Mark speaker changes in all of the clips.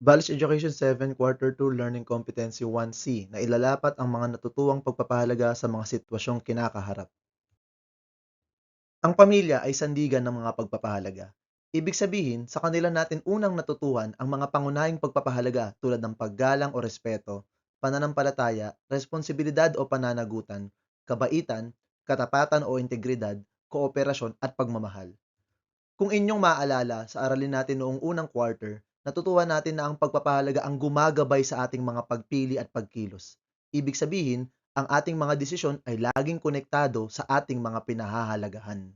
Speaker 1: College Education 7 Quarter 2 Learning Competency 1C na ilalapat ang mga natutuwang pagpapahalaga sa mga sitwasyong kinakaharap. Ang pamilya ay sandigan ng mga pagpapahalaga. Ibig sabihin, sa kanila natin unang natutuhan ang mga pangunahing pagpapahalaga tulad ng paggalang o respeto, pananampalataya, responsibilidad o pananagutan, kabaitan, katapatan o integridad, kooperasyon at pagmamahal. Kung inyong maaalala sa aralin natin noong unang quarter, natutuhan natin na ang pagpapahalaga ang gumagabay sa ating mga pagpili at pagkilos. Ibig sabihin, ang ating mga desisyon ay laging konektado sa ating mga pinahahalagahan.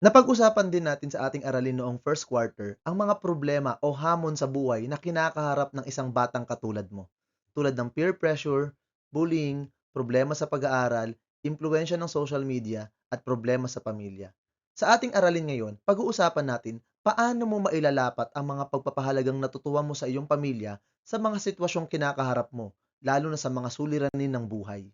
Speaker 1: Napag-usapan din natin sa ating aralin noong first quarter ang mga problema o hamon sa buhay na kinakaharap ng isang batang katulad mo, tulad ng peer pressure, bullying, problema sa pag-aaral, impluensya ng social media, at problema sa pamilya. Sa ating aralin ngayon, pag-uusapan natin paano mo mailalapat ang mga pagpapahalagang natutuwa mo sa iyong pamilya sa mga sitwasyong kinakaharap mo, lalo na sa mga suliranin ng buhay.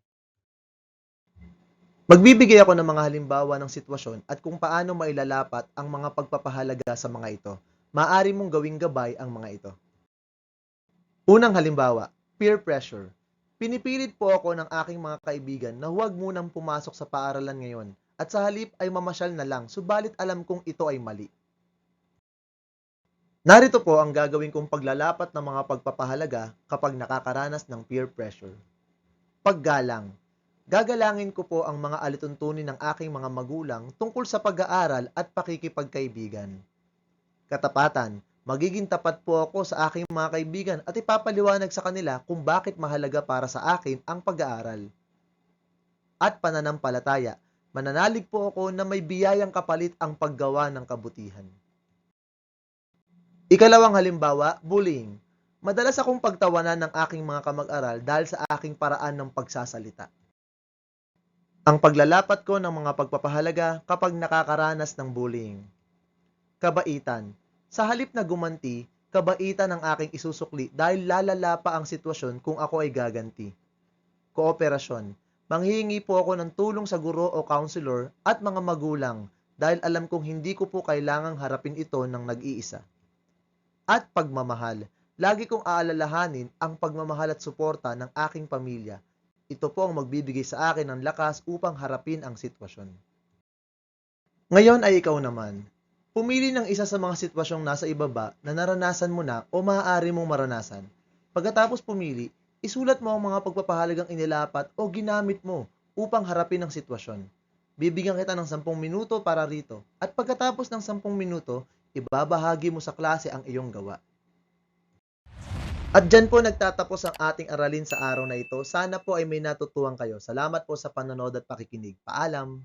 Speaker 1: Magbibigay ako ng mga halimbawa ng sitwasyon at kung paano mailalapat ang mga pagpapahalaga sa mga ito. Maaari mong gawing gabay ang mga ito. Unang halimbawa, peer pressure. Pinipilit po ako ng aking mga kaibigan na huwag munang pumasok sa paaralan ngayon at sa halip ay mamasyal na lang, subalit alam kong ito ay mali. Narito po ang gagawin kong paglalapat ng mga pagpapahalaga kapag nakakaranas ng peer pressure. Paggalang. Gagalangin ko po ang mga alituntunin ng aking mga magulang tungkol sa pag-aaral at pakikipagkaibigan. Katapatan. Magiging tapat po ako sa aking mga kaibigan at ipapaliwanag sa kanila kung bakit mahalaga para sa akin ang pag-aaral. At pananampalataya. Mananalig po ako na may biyayang kapalit ang paggawa ng kabutihan. Ikalawang halimbawa, bullying. Madalas akong pagtawanan ng aking mga kamag-aral dahil sa aking paraan ng pagsasalita. Ang paglalapat ko ng mga pagpapahalaga kapag nakakaranas ng bullying. Kabaitan. Sa halip na gumanti, kabaitan ang aking isusukli dahil lalala pa ang sitwasyon kung ako ay gaganti. Kooperasyon. Manghihingi po ako ng tulong sa guro o counselor at mga magulang dahil alam kong hindi ko po kailangang harapin ito ng nag-iisa. At pagmamahal. Lagi kong aalalahanin ang pagmamahal at suporta ng aking pamilya. Ito po ang magbibigay sa akin ng lakas upang harapin ang sitwasyon. Ngayon ay ikaw naman. Pumili ng isa sa mga sitwasyong nasa ibaba na naranasan mo na o maaari mong maranasan. Pagkatapos pumili, isulat mo ang mga pagpapahalagang inilapat o ginamit mo upang harapin ang sitwasyon. Bibigyan kita ng 10 minuto para rito at pagkatapos ng 10 minuto, ibabahagi mo sa klase ang iyong gawa. At dyan po nagtatapos ang ating aralin sa araw na ito. Sana po ay may natutuhan kayo. Salamat po sa panonood at pakikinig. Paalam!